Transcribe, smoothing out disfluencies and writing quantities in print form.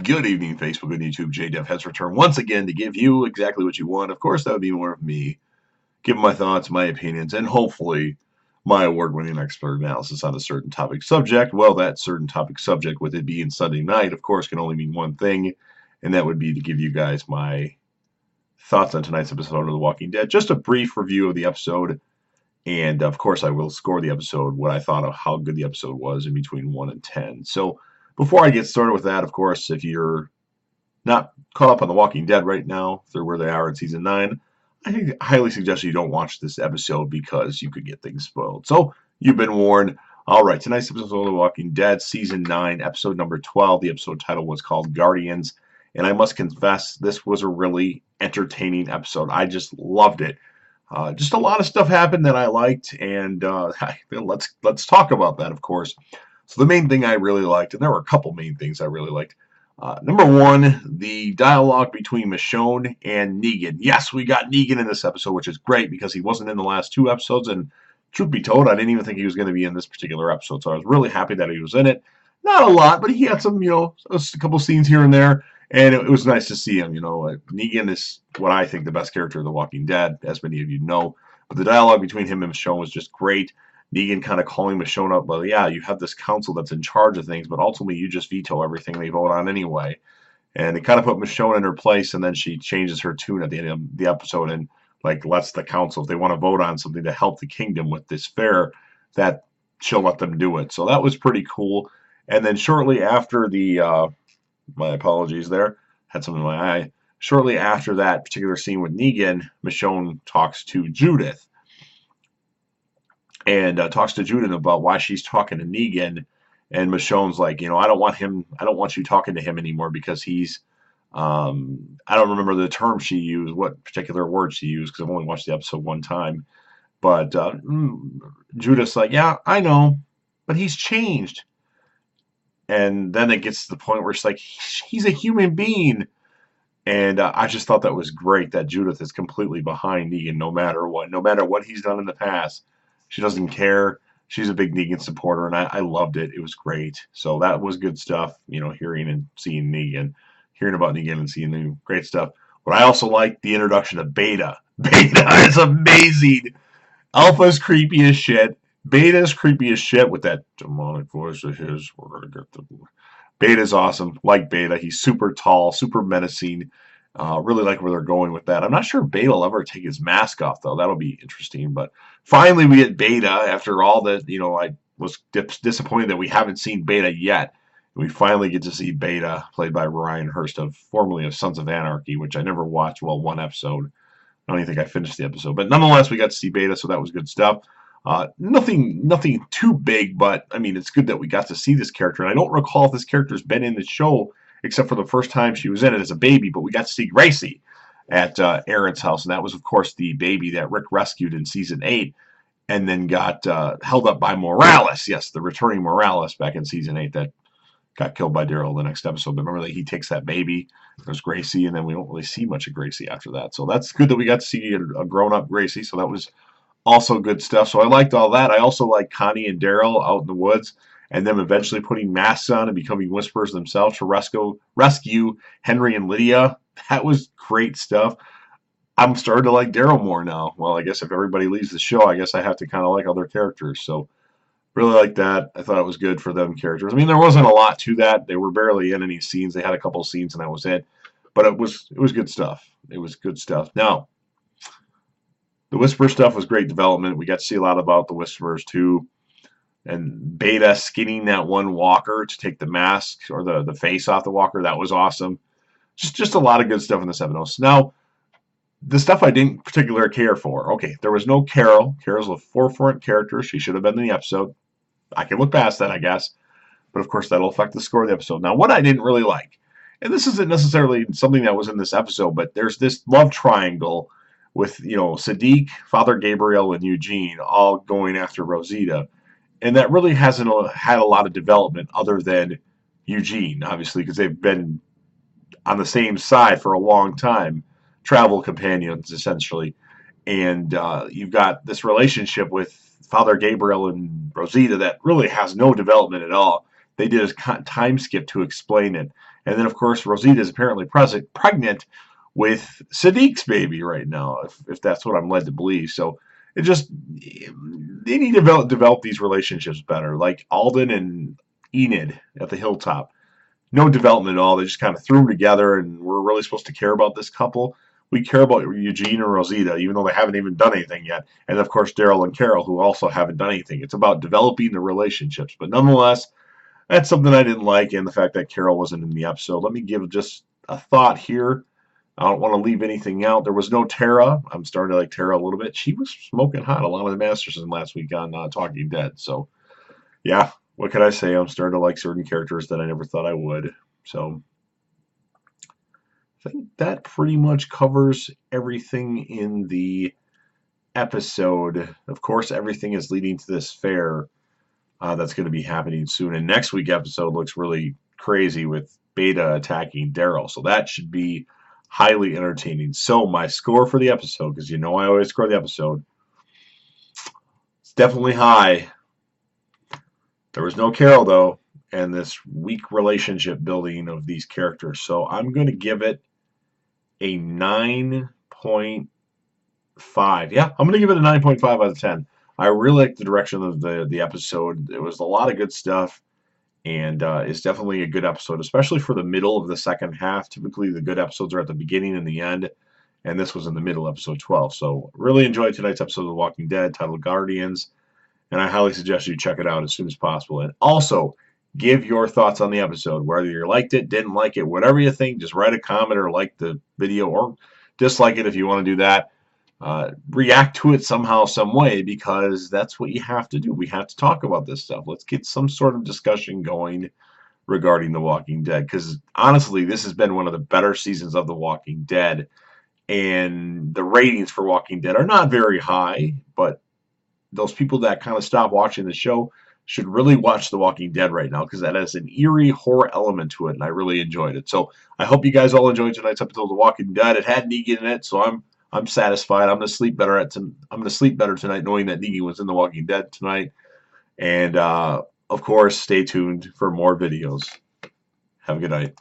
Good evening, Facebook and YouTube. JDev has returned once again to give you exactly what you want. Of course, that would be more of me giving my thoughts, my opinions, and hopefully my award-winning expert analysis on a certain topic subject. Well, that certain topic subject, with it being Sunday night, of course, can only mean one thing, and that would be to give you guys my thoughts on tonight's episode of The Walking Dead. Just a brief review of the episode, and of course, I will score the episode, what I thought of how good the episode was in between 1 and 10. So, before I get started with that, of course, if you're not caught up on The Walking Dead right now, they're where they are in season 9, I highly suggest you don't watch this episode because you could get things spoiled. So, you've been warned. All right, tonight's episode of The Walking Dead, season 9, episode number 12. The episode title was called Guardians, and I must confess, this was a really entertaining episode. I just loved it. Just a lot of stuff happened that I liked, and let's talk about that, of course. So the main thing I really liked, and there were a couple main things I really liked. Number one, the dialogue between Michonne and Negan. Yes, we got Negan in this episode, which is great because he wasn't in the last 2 episodes, and truth be told, I didn't even think he was going to be in this particular episode, so I was really happy that he was in it. Not a lot, but he had some, a couple scenes here and there, and it was nice to see him. Negan is what I think the best character of The Walking Dead, as many of you know, but the dialogue between him and Michonne was just great. Negan kind of calling Michonne up, well, yeah, you have this council that's in charge of things, but ultimately you just veto everything they vote on anyway. And it kind of put Michonne in her place, and then she changes her tune at the end of the episode and lets the council, if they want to vote on something to help the kingdom with this fair, that she'll let them do it. So that was pretty cool. And then shortly after my apologies there, had something in my eye. Shortly after that particular scene with Negan, Michonne talks to Judith. And talks to Judith about why she's talking to Negan, and Michonne's like, I don't want you talking to him anymore because he's, I don't remember the term she used, what particular word she used, because I've only watched the episode one time, but Judith's like, yeah, I know, but he's changed, and then it gets to the point where it's like, he's a human being, and I just thought that was great that Judith is completely behind Negan no matter what he's done in the past. She doesn't care. She's a big Negan supporter, and I loved it. It was great. So that was good stuff, hearing and seeing Negan. Hearing about Negan and seeing him, great stuff. But I also like the introduction of Beta. Beta is amazing. Alpha's creepy as shit. Beta's creepy as shit with that demonic voice of his. We're going to get the... Beta's awesome. Like Beta. He's super tall, super menacing. Really like where they're going with that. I'm not sure if Beta will ever take his mask off, though. That'll be interesting. But finally, we get Beta after all that. I was disappointed that we haven't seen Beta yet. We finally get to see Beta, played by Ryan Hurst, formerly of Sons of Anarchy, which I never watched. Well, one episode. I don't even think I finished the episode. But nonetheless, we got to see Beta, so that was good stuff. Nothing too big, but, I mean, it's good that we got to see this character. And I don't recall if this character's been in the show except for the first time she was in it as a baby, but we got to see Gracie at Aaron's house, and that was, of course, the baby that Rick rescued in Season 8, and then got held up by Morales. Yes, the returning Morales back in Season 8 that got killed by Daryl the next episode. But remember that he takes that baby, there's Gracie, and then we don't really see much of Gracie after that. So that's good that we got to see a grown-up Gracie, so that was also good stuff. So I liked all that. I also liked Connie and Daryl out in the woods, and them eventually putting masks on and becoming Whisperers themselves to rescue Henry and Lydia. That was great stuff. I'm starting to like Daryl more now. Well, I guess if everybody leaves the show, I guess I have to kind of like other characters. So really like that. I thought it was good for them characters. I mean, there wasn't a lot to that. They were barely in any scenes. They had a couple of scenes, and that was it. But it was good stuff. It was good stuff. Now, the Whisperer stuff was great development. We got to see a lot about the Whisperers, too. And Beta skinning that one walker to take the mask or the face off the walker, that was awesome. Just a lot of good stuff in this episode. Now, the stuff I didn't particularly care for. Okay, there was no Carol. Carol's a forefront character. She should have been in the episode. I can look past that, I guess. But, of course, that'll affect the score of the episode. Now, what I didn't really like, and this isn't necessarily something that was in this episode, but there's this love triangle with, Sadiq, Father Gabriel, and Eugene all going after Rosita. And that really hasn't had a lot of development other than Eugene, obviously, because they've been on the same side for a long time, travel companions, essentially. And you've got this relationship with Father Gabriel and Rosita that really has no development at all. They did a time skip to explain it. And then, of course, Rosita is apparently pregnant with Sadiq's baby right now, if that's what I'm led to believe. So it just, they need to develop these relationships better, like Alden and Enid at the hilltop. No development at all. They just kind of threw them together, and we're really supposed to care about this couple. We care about Eugene and Rosita, even though they haven't even done anything yet. And of course, Daryl and Carol, who also haven't done anything. It's about developing the relationships. But nonetheless, that's something I didn't like, and the fact that Carol wasn't in the episode. Let me give just a thought here. I don't want to leave anything out. There was no Tara. I'm starting to like Tara a little bit. She was smoking hot a lot of the Masterson last week on Talking Dead. So, yeah, what can I say? I'm starting to like certain characters that I never thought I would. So, I think that pretty much covers everything in the episode. Of course, everything is leading to this fair that's going to be happening soon. And next week's episode looks really crazy with Beta attacking Daryl. So that should be highly entertaining. So my score for the episode, because you know I always score the episode, it's definitely high. There was no Carol, though, and this weak relationship building of these characters. So I'm going to give it a 9.5. Yeah, I'm going to give it a 9.5 out of 10. I really like the direction of the episode. It was a lot of good stuff, and it's definitely a good episode, especially for the middle of the second half. Typically, the good episodes are at the beginning and the end, and this was in the middle, episode 12. So really enjoyed tonight's episode of The Walking Dead, titled Guardians, and I highly suggest you check it out as soon as possible. And also, give your thoughts on the episode, whether you liked it, didn't like it, whatever you think. Just write a comment or like the video, or dislike it if you want to do that. React to it somehow, some way, because that's what you have to do. We have to talk about this stuff. Let's get some sort of discussion going regarding The Walking Dead, because honestly, this has been one of the better seasons of The Walking Dead, and the ratings for Walking Dead are not very high, but those people that kind of stop watching the show should really watch The Walking Dead right now, because that has an eerie horror element to it, and I really enjoyed it. So I hope you guys all enjoyed tonight's episode of The Walking Dead. It had Negan in it, so I'm satisfied. I'm gonna sleep better tonight, knowing that Negan was in The Walking Dead tonight. And of course, stay tuned for more videos. Have a good night.